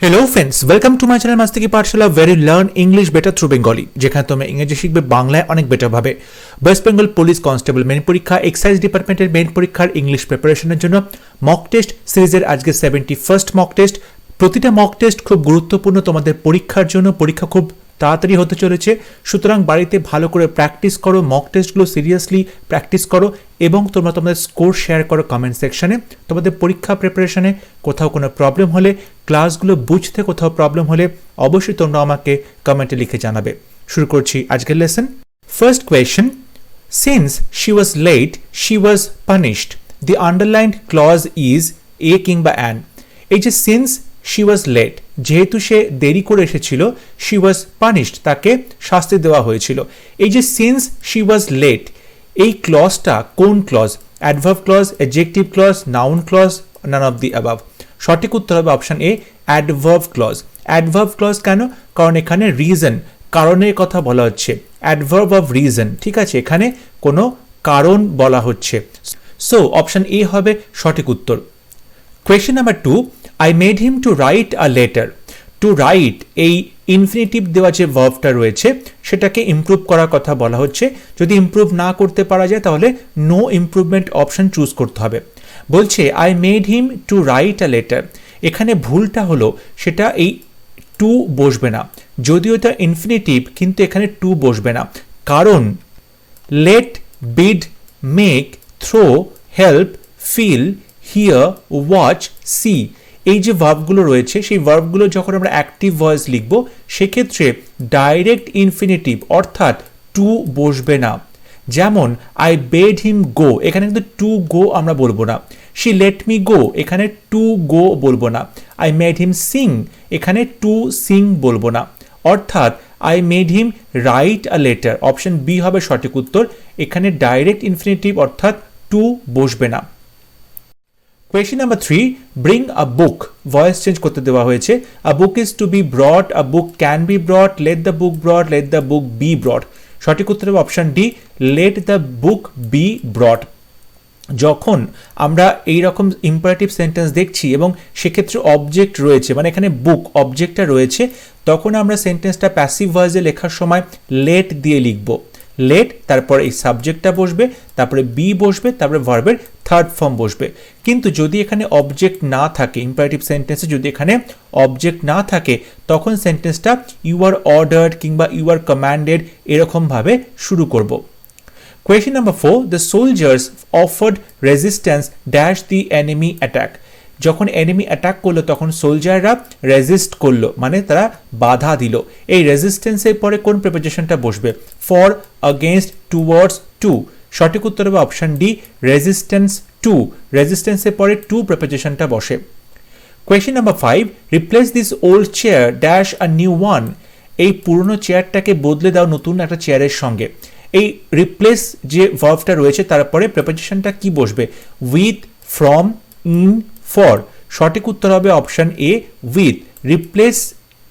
Hello friends, welcome to my channel Mastiki Pathshala very learn English better through Bengali, যেখানে তোমরা ইংরেজি শিখবে বাংলায় অনেক বেটারভাবে। West Bengal police constable main পরীক্ষা, এক্সাইজ ডিপার্টমেন্টের মেইন পরীক্ষার ইংলিশ প্রিপারেশনের জন্য মক টেস্ট সিরিজের আজকে 71st মক টেস্ট। প্রতিটা মক টেস্ট খুব গুরুত্বপূর্ণ তোমাদের পরীক্ষার জন্য। পরীক্ষা খুব তাড়াতাড়ি হতে চলেছে, সুতরাং বাড়িতে ভালো করে প্র্যাকটিস করো, মক টেস্টগুলো সিরিয়াসলি প্র্যাকটিস করো এবং তোমরা তোমাদের স্কোর শেয়ার করো কমেন্ট সেকশনে। তোমাদের পরীক্ষা প্রিপারেশনে কোথাও কোনো প্রবলেম হলে, ক্লাসগুলো বুঝতে কোথাও প্রবলেম হলে অবশ্যই তোমরা আমাকে কমেন্টে লিখে জানাবে। শুরু করছি আজকের lesson. First question, since she was late she was punished, the underlined clause is a কিংবা অ্যান। এই যে সিন্স শি ওয়াজ লেট, যেহেতু সে দেরি করে এসেছিল, শি ওয়াজ পানিশড, তাকে শাস্তি দেওয়া হয়েছিল। এই যে সিন্স শি ওয়াজ লেট, এই ক্লজটা কোন ক্লজ? Adverb clause, adjective clause, noun clause, none of the above. সঠিক উত্তর হবে option A, adverb clause. Adverb clause কেন? কারণ এখানে রিজন, কারণের কথা বলা হচ্ছে। অ্যাডভার্ব অফ রিজন, ঠিক আছে, এখানে কোনো কারণ বলা হচ্ছে। সো অপশন এ হবে সঠিক উত্তর। Question number 2, I made him to write a letter. To write, এই ইনফিনিটিভ দেওয়া যে ভার্বটা রয়েছে সেটাকে ইমপ্রুভ করার কথা বলা হচ্ছে। যদি ইমপ্রুভ না করতে পারা যায় তাহলে নো ইমপ্রুভমেন্ট অপশন চুজ করতে হবে। বলছে I made him to write a letter, এখানে ভুলটা হলো সেটা এই টু বসবে না, যদিও এটা ইনফিনিটিভ কিন্তু এখানে টু বসবে না, কারণ let, bid, make, throw, help, feel, hear, watch, see, এই যে ভার্বগুলো রয়েছে সেই ভার্বগুলো যখন আমরা অ্যাক্টিভ ভয়েস লিখব সেক্ষেত্রে ডাইরেক্ট ইনফিনিটিভ অর্থাৎ টু বসবে না। যেমন আই বেড হিম গো, এখানে কিন্তু টু গো আমরা বলবো না। শি লেট মি গো, এখানে টু গো বলবো না। আই মেড হিম সিং, এখানে টু সিং বলবো না। অর্থাৎ I made him write a letter, option B হবে সঠিক উত্তর। এখানে ডাইরেক্ট ইনফিনিটিভ অর্থাৎ টু বসবে না। Question number 3, bring a book, voice change করতে দেওয়া হয়েছে। A book is to be brought, a book can be brought, let the book brought, let the book be brought. সঠিক উত্তর হবে option D, let the book be brought. যখন আমরা এই রকম ইম্পারেটিভ সেন্টেন্স দেখছি এবং সেক্ষেত্রে অবজেক্ট রয়েছে, মানে এখানে বুক অবজেক্টটা রয়েছে, তখন আমরা সেন্টেন্সটা প্যাসিভ ভয়েসে লেখার সময় লেট দিয়ে লিখব। লেট, তারপর এই সাবজেক্টটা বসবে, তারপরে বি বসবে, তারপরে ভার্বের থার্ড ফর্ম বসবে। কিন্তু যদি এখানে অবজেক্ট না থাকে, ইম্পারেটিভ সেন্টেন্সে যদি এখানে অবজেক্ট না থাকে, তখন সেন্টেন্সটা ইউ আর অর্ডার্ড কিংবা ইউ আর কমান্ডেড এরকমভাবে শুরু করব। Question number 4, the soldiers offered resistance dash the enemy attack. যখন এনিমি অ্যাটাক করলো তখন সোলজাররা রেজিস্ট করলো, মানে তারা বাধা দিল। এই রেজিস্ট্যান্সের পরে কোন প্রিপোজিশনটা বসবে? For, against, towards, to. সঠিক উত্তর হবে অপশন ডি, রেজিস্ট্যান্স টু। রেজিস্ট্যান্সের পরে টু প্রিপোজিশনটা বসে। Question number 5, replace this old chair dash a new one. এই পুরনো চেয়ারটাকে বদলে দাও নতুন একটা চেয়ারের সঙ্গে। এই রিপ্লেস যে ভার্বটা রয়েছে তারপরে প্রিপোজিশনটা কি বসবে? With, from, in, for. সঠিক উত্তর হবে option A, with. Replace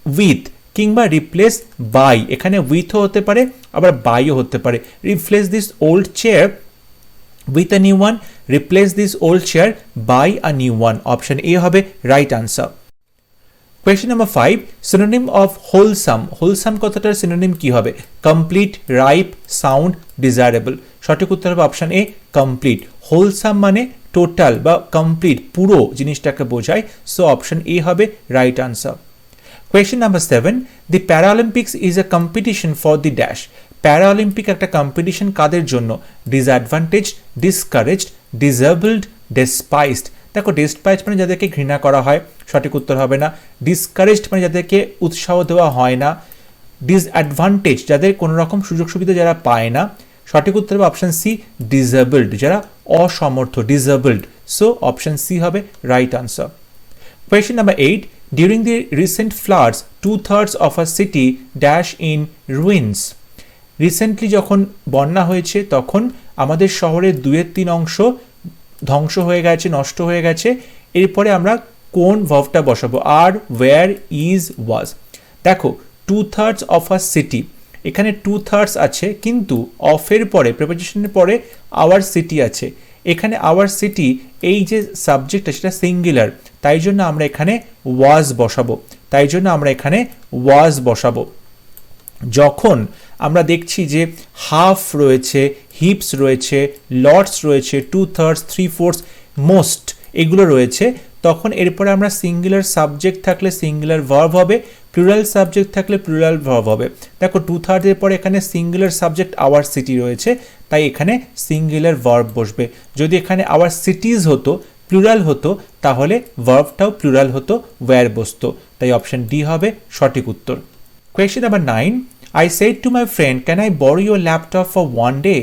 with কিংবা রিপ্লেস বাই, এখানে উইথও হতে পারে আবার বাইও হতে পারে। Replace this old chair with a new one, replace this old chair by a new one. Option A হবে right answer. Question number 5, synonym of wholesome. Wholesome কথাটার সিনোনিম কি হবে? Complete, ripe, sound, desirable. সঠিক উত্তর হবে option A, complete. Wholesome মানে total বা complete, পুরো জিনিসটাকে বোঝায়। সো অপশন এ হবে right answer. Question number 7, the Paralympics is a competition for the dash. Paralympic একটা কম্পিটিশন কাদের জন্য? Disadvantage, discouraged, disabled, despised. দেখো, ডেসপাইসড মানে যাদেরকে ঘৃণা করা হয়, সঠিক উত্তর হবে না। ডিসকারেজড মানে যাদেরকে উৎসাহ দেওয়া হয় না। ডিসঅ্যাডভান্টেজ যাদের কোনো রকম সুযোগ সুবিধা যারা পায় না। সঠিক উত্তর হবে অপশন সি, ডিসেবলড, যারা অসমর্থ, ডিসেবলড। সো অপশন সি হবে right answer. Question number 8, during the recent floods 2/3 of a city dash in ruins. Recently যখন বন্যা হয়েছে তখন আমাদের শহরের 2/3 অংশ ধ্বংস হয়ে গেছে, নষ্ট হয়ে গেছে। এরপরে আমরা কোন ভার্বটা বসাবো? আর, ওয়্যার, ইজ, ওয়াজ। দেখো, 2/3 অফ আ সিটি, এখানে 2/3 আছে কিন্তু অফের পরে প্রিপোজিশনের পরে আওয়ার সিটি আছে। এখানে আওয়ার সিটি এই যে সাবজেক্টটা সেটা সিঙ্গুলার, তাই জন্য আমরা এখানে ওয়াজ বসাবো। তাই জন্য আমরা এখানে ওয়াজ বসাবো। যখন আমরা দেখছি যে হাফ রয়েছে, হিপস রয়েছে, লটস রয়েছে, 2/3, 3/4, মোস্ট এগুলো রয়েছে, তখন এরপরে আমরা সিঙ্গুলার সাবজেক্ট থাকলে সিঙ্গুলার ভার্ব হবে, প্লুরাল সাবজেক্ট থাকলে প্লুরাল ভার্ব হবে। দেখো 2/3 এর পরে এখানে সিঙ্গুলার সাবজেক্ট আওয়ার সিটি রয়েছে, তাই এখানে সিঙ্গুলার ভার্ব বসবে। যদি এখানে আওয়ার সিটিজ হতো, প্লুরাল হতো, তাহলে ভার্বটাও প্লুরাল হতো, ওয়্যার বসতো। তাই অপশন ডি হবে সঠিক উত্তর। Question number 9, I said to my friend can I borrow your laptop for one day.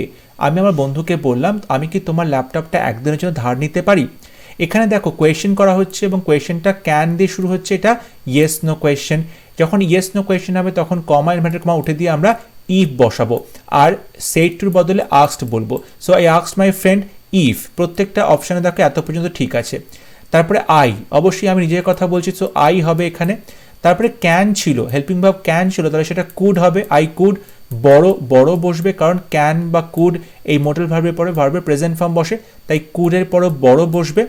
আমি আমার বন্ধুকে বললাম আমি কি তোমার ল্যাপটপটা একদিনের জন্য ধার নিতে পারি। এখানে দেখো কোয়েশ্চেন করা হচ্ছে এবং কোয়েশ্চেনটা ক্যান দিয়ে শুরু হচ্ছে, এটা ইয়েস নো কোয়েশ্চেন। যখন ইয়েস নো কোয়েশ্চেন হবে তখন কমা ইনভার্টেড কমা উঠে দিয়ে আমরা ইফ বসাবো, আর সেড টুর বদলে আস্কড বলবো। So I asked my friend if, প্রত্যেকটা অপশানে দেখো এত পর্যন্ত ঠিক আছে। তারপরে আই, অবশ্যই আমি নিজের কথা বলছি, সো আই হবে এখানে। তারপরে ক্যান ছিল, হেল্পিং ভার্ব ক্যান ছিল, তাহলে সেটা কুড হবে, আই কুড। বড় বসবে, কারণ ক্যান বা কুড এই মোডাল ভার্বের পরে ভার্বের প্রেজেন্ট ফর্ম বসে, তাই কুডের পরে বড় বসবে।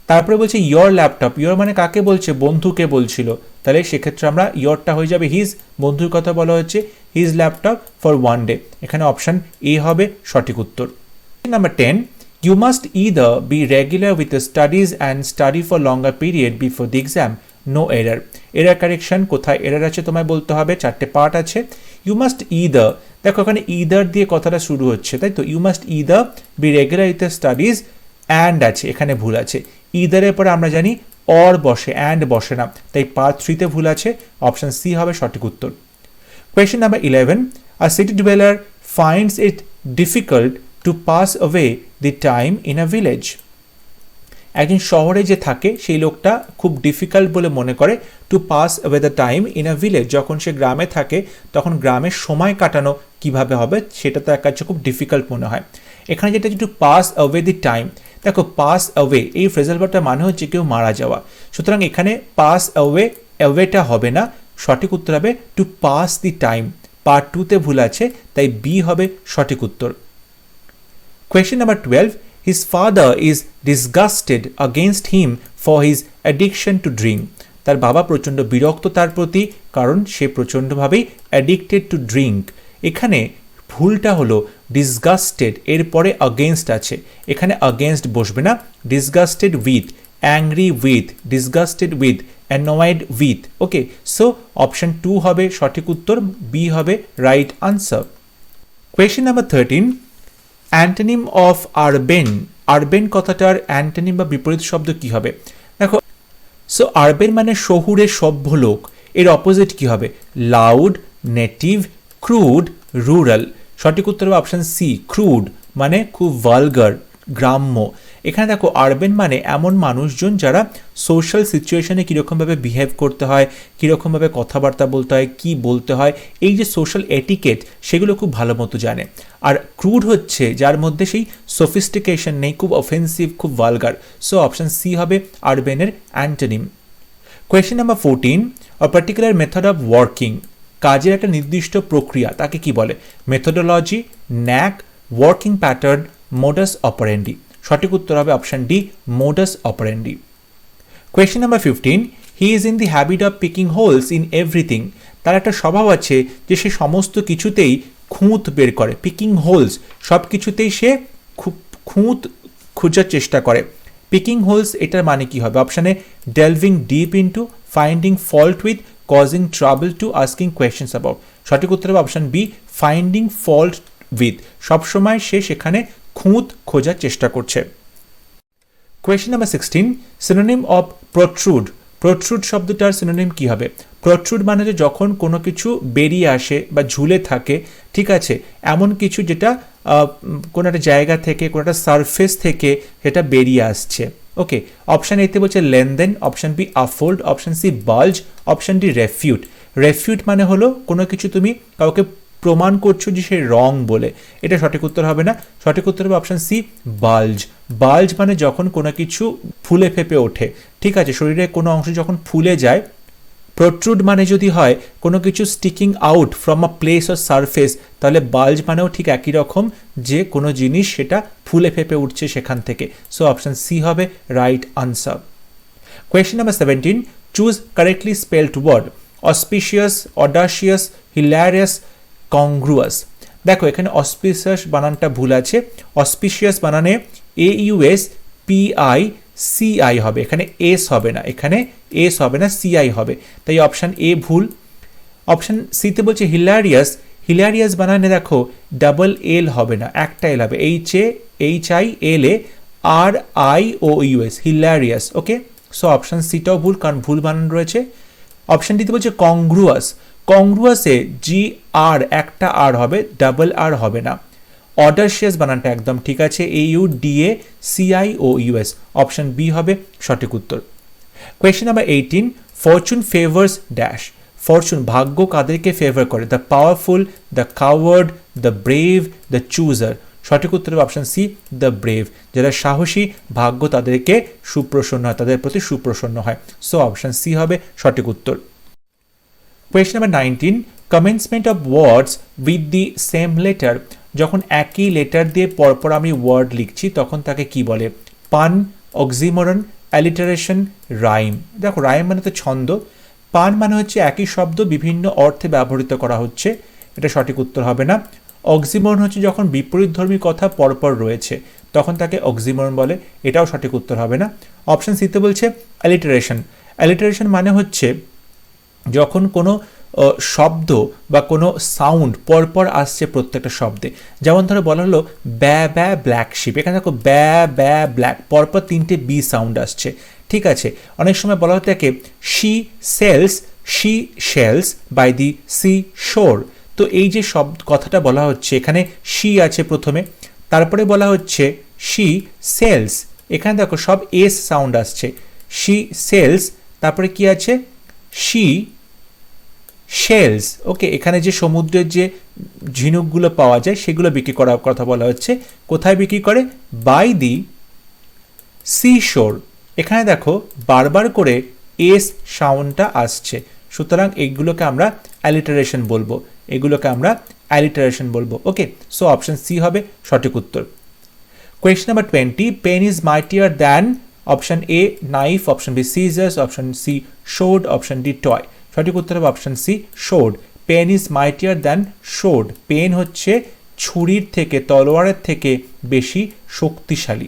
তারপরে বলছে ইয়োর ল্যাপটপ, ইয়োর মানে কাকে বলছে, বন্ধুকে বলছিল, তাহলে সেক্ষেত্রে আমরা ইয়োরটা হয়ে যাবে হিজ, বন্ধুর কথা বলা হচ্ছে, his laptop for one day. এখানে অপশান এ হবে সঠিক উত্তর। Number 10, you must either be regular with your studies and study for longer period before the exam, no error. Error correction কোথায় এরার আছে তোমায় বলতে হবে, 4টে পার্ট আছে। ইউ মাস্ট ইদার, দেখো এখানে ইদার দিয়ে কথাটা শুরু হচ্ছে, তাই তো, you must either be regular with studies, and আছে, এখানে ভুল আছে। ইদারের পরে আমরা জানি অর বসে, অ্যান্ড বসে না, তাই পার্ট 3তে ভুল আছে, অপশন সি হবে সঠিক উত্তর। Question number 11, a city dweller finds it difficult to pass away the time in a village. একজন শহরে যে থাকে সেই লোকটা খুব ডিফিকাল্ট বলে মনে করে to pass away the time in a village, যখন সে গ্রামে থাকে তখন গ্রামের সময় কাটানো কিভাবে হবে সেটা তার কাছে খুব ডিফিকাল্ট মনে হয়। এখানে যেটা to pass away the time, দেখো পাস অ্যাওয়ে এই ফ্রেজাল ভার্বটার মানে হচ্ছে কেউ মারা যাওয়া, সুতরাং এখানে পাস অ্যাওয়ে, অ্যাওয়েটা হবে না, সঠিক উত্তর হবে to pass the time. Part 2তে ভুল আছে, তাই বি হবে সঠিক উত্তর। Question number 12, his father is disgusted against him for his addiction to drink. তার বাবা প্রচণ্ড বিরক্ত তার প্রতি, কারণ সে প্রচণ্ডভাবেই অ্যাডিক্টেড টু ড্রিঙ্ক। এখানে ভুলটা হলো ডিসগাস্টেড এরপরে আগেনস্ট আছে, এখানে আগেনস্ট বসবে না, disgusted with, angry with, disgusted with, annoyed with. Okay, so option 2 হবে সঠিক উত্তর, বি হবে right answer. Question number 13, antonym of আরবেন। আরবেন কথাটার অ্যান্টোনিম বা বিপরীত শব্দ কি হবে? দেখো, সো আরবেন মানে শহুরে সভ্য লোক, এর অপোজিট কি হবে? Loud, native, crude, rural. সঠিক উত্তর হবে অপশন সি, ক্রুড, মানে খুব ভালগার, গ্রাম্য। এখানে দেখো আরবেন মানে এমন মানুষজন যারা সোশ্যাল সিচুয়েশনে কীরকমভাবে বিহেভ করতে হয়, কীরকমভাবে কথাবার্তা বলতে হয়, কি বলতে হয়, এই যে সোশ্যাল এটিকেট সেগুলো খুব ভালো মতো জানে। আর ক্রুড হচ্ছে যার মধ্যে সেই সফিস্টিকেশন নেই, খুব অফেন্সিভ, খুব ভালগার। সো অপশন সি হবে আরবেনের antonym. Question number 14, a particular method of working. কাজের একটা নির্দিষ্ট প্রক্রিয়া, তাকে কি বলে? Methodology, knack, working pattern, modus operandi. সঠিক উত্তর হবে option D, modus operandi. Question number 15, he is in the habit of picking holes in everything. তার একটা স্বভাব আছে যে সে সমস্ত কিছুতেই খুঁত বের করে, পিকিং হোলস, সব কিছুতেই সে খুঁত খোঁজার চেষ্টা করে। পিকিং হোলস এটার মানে কি হবে? অপশানে delving deep into, finding fault with, causing trouble to, asking questions about. সঠিক উত্তর হবে option B, finding fault with, সবসময় সে সেখানে খুঁত খোঁজার চেষ্টা করছে। Question number 16, synonym of protrude. Protrude শব্দটার সিনোনিম কি হবে? প্রট্রুড মানে যে যখন কোনো কিছু বেরিয়ে আসে বা ঝুলে থাকে, ঠিক আছে, এমন কিছু যেটা কোনো একটা জায়গা থেকে, কোনো একটা সারফেস থেকে সেটা বেরিয়ে আসছে। ওকে, অপশান এতে বলছে লেনদেন, option B unfold, option C bulge, option D refute. Refute মানে হলো কোনো কিছু তুমি কাউকে প্রমাণ করছো যে সে রং বলে, এটা সঠিক উত্তর হবে না, সঠিক উত্তর হবে অপশান সি বাল্জ। বাল্জ মানে যখন কোনো কিছু ফুলে ফেপে ওঠে, ঠিক আছে, শরীরে কোনো অংশ যখন ফুলে যায়। প্রট্রুড মানে যদি হয় কোনো কিছু sticking out from a place or surface, তাহলে বাল্জ মানেও ঠিক একই রকম, যে কোনো জিনিস সেটা ফুলে ফেপে উঠছে সেখান থেকে। সো অপশান সি হবে right answer. Question number 17, choose correctly spelled word. Auspicious, audacious, hilarious, congruous. দেখো এখানে অসপিশিয়াস বানানটা ভুল আছে। অসপিশিয়াস বানানে AUS PI CI হবে, এখানে এস হবে না, এখানে এস হবে না, CI হবে, তাই অপশান এ ভুল। অপশান সিতে বলছে হিলারিয়াস, হিলারিয়াস বানানে দেখো ডাবল এল হবে না, একটা এল হবে, HILARIOUS, হিলারিয়াস। ওকে, সো অপশান সিটাও ভুল, কারণ ভুল বানান রয়েছে। অপশান ডিতে বলছে কংগ্রুয়াস, কংগ্রুয়াসে GR একটা আর হবে, ডাবল আর হবে না। অডাসিয়াস বানানটা একদম ঠিক আছে, AUDACIOUS, অপশান বি হবে সঠিক উত্তর। Question number 18, Fortune favours dash. Fortune ভাগ্য কাদেরকে ফেভার করে? The powerful, the coward, the brave, the চুজার। সঠিক উত্তর হবে অপশান সি, দ্য ব্রেভ। যারা সাহসী ভাগ্য তাদেরকে সুপ্রসন্ন হয়, তাদের প্রতি সুপ্রসন্ন হয়। সো অপশান সি হবে সঠিক উত্তর। Question number 19, commencement of words with the same letter. যখন একই লেটার দিয়ে পরপর আমি ওয়ার্ড লিখছি তখন তাকে কি বলে? পান, অক্সিমরন, অ্যালিটারেশন, রাইম। দেখো রাইম মানে তো ছন্দ, পান মানে হচ্ছে একই শব্দ বিভিন্ন অর্থে ব্যবহৃত করা হচ্ছে, এটা সঠিক উত্তর হবে না। অক্সিমরন হচ্ছে যখন বিপরীতধর্মী কথা পরপর রয়েছে তখন তাকে অক্সিমরন বলে, এটাও সঠিক উত্তর হবে না। অপশান সিতে বলছে অ্যালিটারেশন। অ্যালিটারেশন মানে হচ্ছে যখন কোনো শব্দ বা কোনো সাউন্ড পরপর আসছে প্রত্যেকটা শব্দে, যেমন ধরো বলা হলো ব্যা ব্যা ব্ল্যাক শিপ, এখানে দেখো ব্যা ব্যা ব্ল্যাক, পরপর তিনটে বি সাউন্ড আসছে, ঠিক আছে। অনেক সময় বলা হতে থাকে she sells, she shells by the sea shore. তো এই যে কথাটা বলা হচ্ছে এখানে শি আছে প্রথমে, তারপরে বলা হচ্ছে শি সেলস, এখানে দেখো সব এস সাউন্ড আসছে, শি সেলস, তারপরে কি আছে শি শেলস। ওকে, এখানে যে সমুদ্রের যে ঝিনুকগুলো পাওয়া যায় সেগুলো বিক্রি করার কথা বলা হচ্ছে, কোথায় বিক্রি করে? বাই দি সি শোর। এখানে দেখো বারবার করে এস সাউন্ডটা আসছে, সুতরাং এগুলোকে আমরা অ্যালিটারেশন বলবো, এগুলোকে আমরা অ্যালিটারেশন বলবো। ওকে, সো অপশন সি হবে সঠিক উত্তর। Question number 20, pen is mightier than. Option A knife, option B scissors, option C sword, option D toy. সঠিক উত্তর হবে option C sword. Pen is mightier than sword. Pen হচ্ছে ছুরির থেকে, তলোয়ারের থেকে বেশি শক্তিশালী।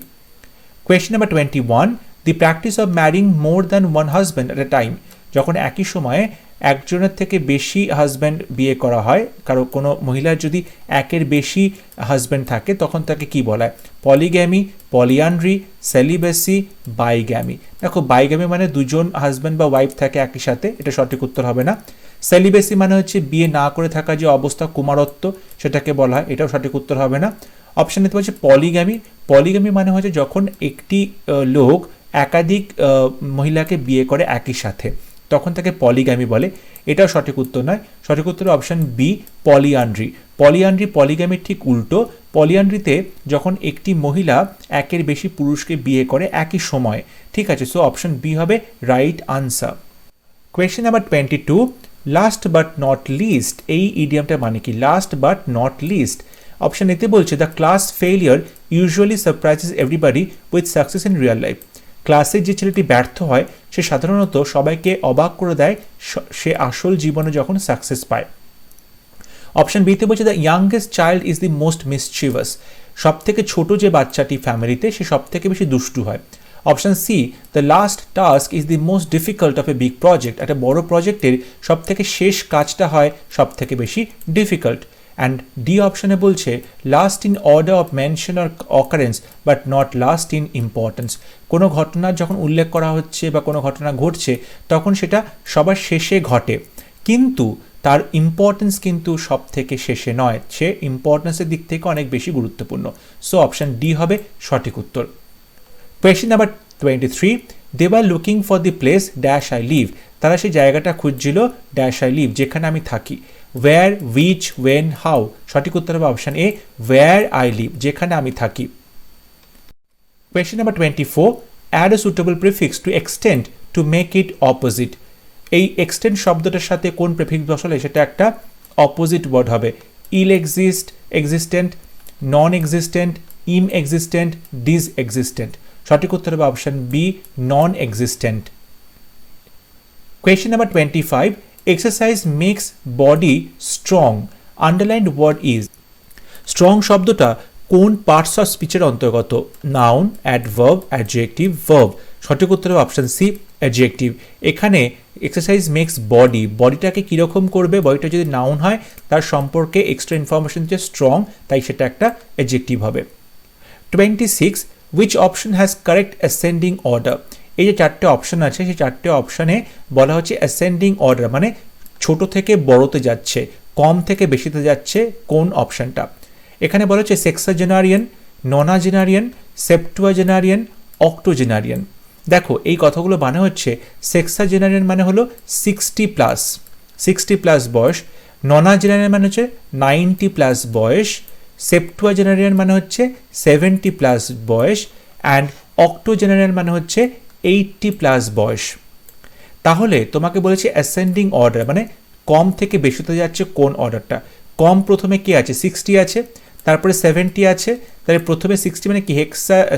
Question number 21, the practice of marrying more than one husband at a time. যখন একই সময়ে একজনের থেকে বেশি হাজব্যান্ড বিয়ে করা হয়, কারো কোনো মহিলার যদি একের বেশি হাজব্যান্ড থাকে তখন তাকে কি বলা হয়? Polygamy, পলিয়ান্ড্রি, সেলিবেসি, bigamy. দেখো বাইগ্যামি মানে দুজন হাজব্যান্ড বা ওয়াইফ থাকে একই সাথে, এটা সঠিক উত্তর হবে না। সেলিবেসি মানে হচ্ছে বিয়ে না করে থাকা যে অবস্থা, কুমারত্ব, সেটাকে বলা হয়, এটাও সঠিক উত্তর হবে না। অপশান নিতে পারছে পলিগ্যামি। পলিগ্যামি মানে হচ্ছে যখন একটি লোক একাধিক মহিলাকে বিয়ে করে একই সাথে, তখন তাকে পলিগ্যামি বলে, এটাও সঠিক উত্তর নয়। সঠিক উত্তর অপশান বি পলিয়ান্ড্রি। পলিয়ান্ড্রি পলিগ্যামির ঠিক উল্টো। পলিয়ান্ড্রিতে যখন একটি মহিলা একের বেশি পুরুষকে বিয়ে করে একই সময়ে, ঠিক আছে। সো অপশান বি হবে right answer. Question number 22, last but not list. এই ইডিয়ামটা মানে কি? Last but not list. Option এতে বলছে the class failure usually surprises everybody with success in real life. ক্লাসে যে ছেলেটি ব্যর্থ হয় সে সাধারণত সবাইকে অবাক করে দেয় সে আসল জীবনে যখন সাকসেস পায়। অপশন বিতে বলছে the youngest child is the most mischievous. সব থেকে ছোট যে বাচ্চাটি ফ্যামিলিতে সে সব থেকে বেশি দুষ্টু হয়। Option C the last task is the most difficult of a big project. একটা বড় প্রজেক্টের সব থেকে শেষ কাজটা হয় সব থেকে বেশি ডিফিকাল্ট। অ্যান্ড ডি অপশনে বলছে last in order of mention or occurrence but not last in importance. কোনো ঘটনার যখন উল্লেখ করা হচ্ছে বা কোনো ঘটনা ঘটছে তখন সেটা সবার শেষে ঘটে, কিন্তু তার ইম্পর্টেন্স কিন্তু সব থেকে শেষে নয়, সে ইম্পর্টেন্সের দিক থেকে অনেক বেশি গুরুত্বপূর্ণ। সো অপশান ডি হবে সঠিক উত্তর। Question number 23, they were looking for the place dash I live. তারা সেই জায়গাটা খুঁজছিল ড্যাশ আই লিভ, যেখানে আমি থাকি। Where, which, when, how. সঠিক উত্তর হবে option A where I live, যেখানে আমি থাকি। Question number 24, add a suitable prefix to extend to make it opposite. এই এক্সটেন্ড শব্দটার সাথে কোন প্রিফিক্স বসালে সেটা একটা অপোজিট ওয়ার্ড হবে। Il exist, existent, non existent, im existent, dis existent. সঠিক উত্তর হবে option B non existent. Question number 25. Exercise makes body strong. Underlined word is. Strong শব্দটা কোন পার্টস অফ স্পিচের অন্তর্গত? Noun, adverb, adjective, verb. সঠিক উত্তর হবে অপশন সি, অ্যাডজেক্টিভ। এখানে এক্সারসাইজ মেক্স বডি, বডিটাকে কীরকম করবে? বডিটা যদি নাউন হয় তার সম্পর্কে এক্সট্রা ইনফরমেশন যে স্ট্রং, তাই সেটা একটা অ্যাডজেক্টিভ হবে। 26. Which option has correct ascending order? এই যে চারটে অপশন আছে, সেই চারটে অপশানে বলা হচ্ছে অ্যাসেন্ডিং অর্ডার, মানে ছোট থেকে বড়তে যাচ্ছে, কম থেকে বেশিতে যাচ্ছে কোন অপশানটা? এখানে বলা হচ্ছে সেক্সাজেনারিয়ান, ননাজেনারিয়ান, সেপ্টুয়াজেনারিয়ান, অক্টোজেনারিয়ান। দেখো এই কথাগুলো মানে হচ্ছে সেক্সাজেনারিয়ান মানে হলো 60+ বয়স, ননাজেনারিয়ান মানে হচ্ছে 90+ বয়স, সেপ্টুয়াজেনারিয়ান মানে হচ্ছে 70+ বয়স, অ্যান্ড অক্টোজেনারিয়ান মানে হচ্ছে 80+ বয়স। তাহলে তোমাকে বলেছে অ্যাসেন্ডিং অর্ডার, মানে কম থেকে বেশিতে যাচ্ছে কোন অর্ডারটা? কম প্রথমে কি আছে? 60 আছে, তারপরে 70 আছে, তাহলে প্রথমে 60 মানে কি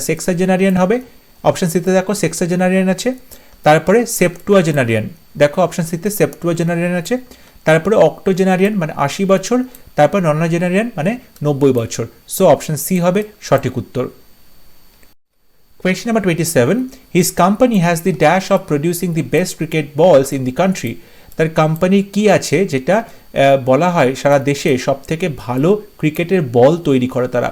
সেক্সাজেনারিয়ান হবে। অপশান সিতে দেখো সেক্সাজেনারিয়ান আছে, তারপরে সেপ্টুয়াজেনারিয়ান, দেখো অপশান সিতে সেপ্টুয়াজেনারিয়ান আছে, তারপরে অক্টোজেনারিয়ান মানে 80 বছর, তারপর ননাজেনারিয়ান মানে 90 বছর। সো অপশান সি হবে সঠিক উত্তর। Question number 27. His company has the dash of producing the best cricket balls in the country. তার কোম্পানির কি আছে যেটা বলা হয় সারা দেশে সব থেকে ভালো ক্রিকেটের বল তৈরি করে তারা?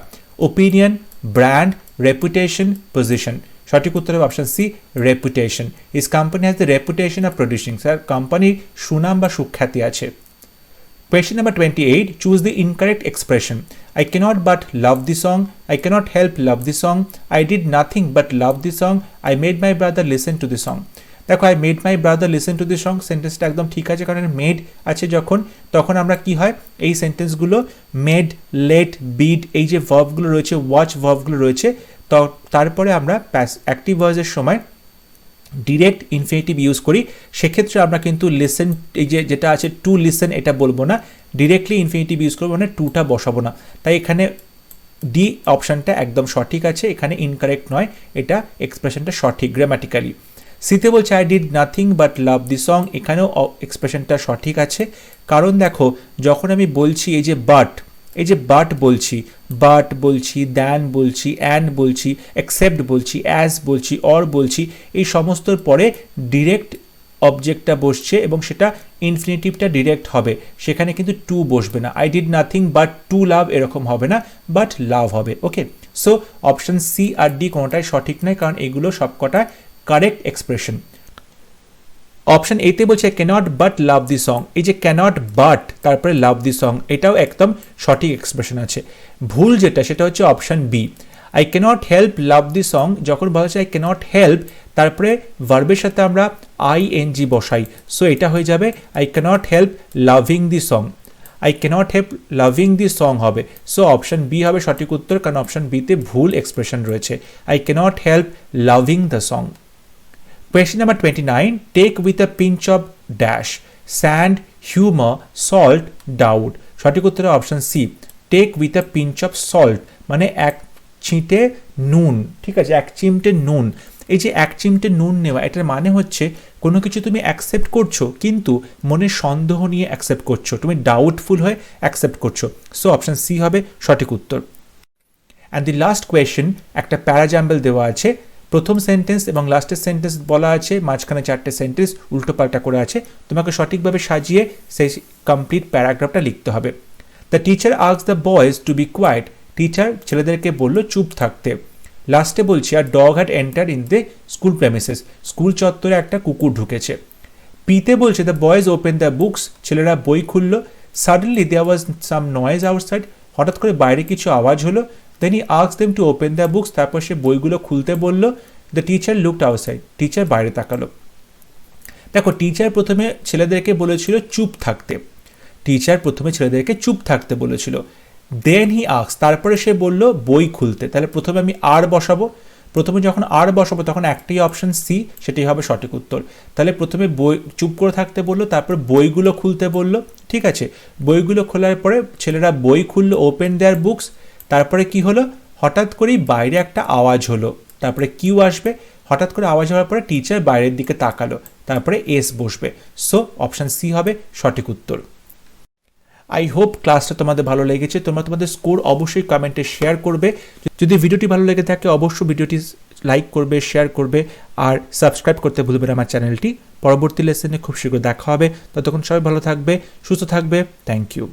Opinion, brand, reputation, position. সঠিক উত্তর হবে option C, reputation. His company has the reputation of producing. Sir কোম্পানির সুনাম বা সুখ্যাতি আছে। Question number 28. Choose the incorrect expression. I cannot but love the song. I cannot help love the song. I did nothing but love the song. I made my brother listen to the song. দেখো I made my brother listen to the song, সেন্টেন্সটা একদম ঠিক আছে, কারণ made আছে যখন, তখন আমরা কি হয় এই সেন্টেন্সগুলো মেড, লেট, বিড, এই যে ভার্বগুলো রয়েছে, ওয়াচ ভার্বগুলো রয়েছে, তো তারপরে আমরা অ্যাক্টিভ ভয়েসের সময় ডিরেক্ট ইনফিনিটিভ ইউজ করি। সেক্ষেত্রে আমরা কিন্তু লিসেন, এই যে যেটা আছে টু লিসেন, এটা বলবো না, ডিরেক্টলি ইনফিনিটিভ ইউজ করবো, মানে টুটা বসাবো না। তাই এখানে ডি অপশানটা একদম সঠিক আছে, এখানে ইনকারেক্ট নয়, এটা এক্সপ্রেশনটা সঠিক গ্রামাটিক্যালি। সিতে বলছে I did nothing but love the song, এখানেও এক্সপ্রেশনটা সঠিক আছে, কারণ দেখো যখন আমি বলছি এই যে বাট বলছি, দ্যান বলছি, অ্যান্ড বলছি, এক্সেপ্ট বলছি, অ্যাজ বলছি, অর বলছি, এই সমস্তর পরে ডিরেক্ট অবজেক্টটা বসছে এবং সেটা ইনফিনিটিভটা ডিরেক্ট হবে, সেখানে কিন্তু টু বসবে না। I did nothing but to love এরকম হবে না, বাট লাভ হবে। ওকে, সো অপশন সি আর ডি কোনোটাই সঠিক নয়, কারণ এগুলো সবকটা কারেক্ট এক্সপ্রেশন। অপশন এতে বলছে can't but love the song, এই যে ক্যানট বাট তারপরে লাভ দি সং, এটাও একদম সঠিক এক্সপ্রেশন আছে। ভুল যেটা সেটা হচ্ছে option B, I cannot help love the song, যখন বলা হচ্ছে আই ক্যানট হেল্প তারপরে ভার্বের সাথে আমরা আইএনজি বসাই, সো এটা হয়ে যাবে I cannot help loving the song, I cannot help loving the song হবে। সো অপশন বি হবে সঠিক উত্তর, কারণ অপশন বিতে ভুল এক্সপ্রেশন রয়েছে, I cannot help loving the song. Question number 29. Take with a pinch of dash, sand, humor, salt, doubt. সঠিক উত্তর option C, take with a pinch of salt, মানে এক ছিটে নুন, ঠিক আছে, এক চিমটে নুন। এই যে এক চিমটে নুন নেওয়া, এটার মানে হচ্ছে কোনো কিছু তুমি অ্যাকসেপ্ট করছো কিন্তু মনে সন্দেহ নিয়ে অ্যাকসেপ্ট করছো, তুমি ডাউটফুল হয়ে অ্যাকসেপ্ট করছো। সো অপশন সি হবে সঠিক উত্তর। অ্যান্ড দি লাস্ট কোয়েশ্চেন, একটা প্যারাজাম্বল দেওয়া আছে, প্রথম সেন্টেন্স এবং লাস্টের সেন্টেন্স বলা আছে, মাঝখানে চারটে সেন্টেন্স উল্টোপাল্টা করে আছে, তোমাকে সঠিকভাবে সাজিয়ে সেই কমপ্লিট প্যারাগ্রাফটা লিখতে হবে। The teacher asks the boys to be quiet, teacher ছেলেদেরকে বলল চুপ থাকতে। লাস্টে বলছি আর dog had enter in the school premises, school চত্বরে একটা কুকুর ঢুকেছে। পিতে বলছে the boys open the books, ছেলেরা বই খুললো। Suddenly there was some noise outside, হঠাৎ করে বাইরে কিছু আওয়াজ হলো। Then he asked them to open the books, তারপর সে বইগুলো খুলতে বললো। The teacher looked outside, teacher বাইরে তাকালো। দেখো টিচার প্রথমে ছেলেদেরকে বলেছিল চুপ থাকতে, বলেছিল। দেন হি আস্কড, তারপরে সে বলল বই খুলতে, তাহলে প্রথমে আমি আর বসাবো, প্রথমে যখন আর বসাবো তখন একটাই অপশন সি, সেটাই হবে সঠিক উত্তর। তাহলে প্রথমে বই চুপ করে থাকতে বললো, তারপর বইগুলো খুলতে বললো, ঠিক আছে, বইগুলো খোলার পরে ছেলেরা বই খুললো, ওপেন দেয়ার বুকস, তারপরে কি হলো, হঠাৎ করেই বাইরে একটা আওয়াজ হলো, তারপরে কিউ আসবে, হঠাৎ করে আওয়াজ হওয়ার পরে টিচার বাইরের দিকে তাকালো, তারপরে এস বসবে। সো অপশান সি হবে সঠিক উত্তর। আই হোপ ক্লাসটা তোমাদের ভালো লেগেছে। তোমরা তোমাদের স্কোর অবশ্যই কমেন্টে শেয়ার করবে। যদি ভিডিওটি ভালো লেগে থাকে অবশ্যই ভিডিওটি লাইক করবে, শেয়ার করবে আর সাবস্ক্রাইব করতে ভুলবে না আমার চ্যানেলটি। পরবর্তী লেসনে খুব শীঘ্র দেখা হবে। ততক্ষণ সবাই ভালো থাকবে, সুস্থ থাকবে। Thank you.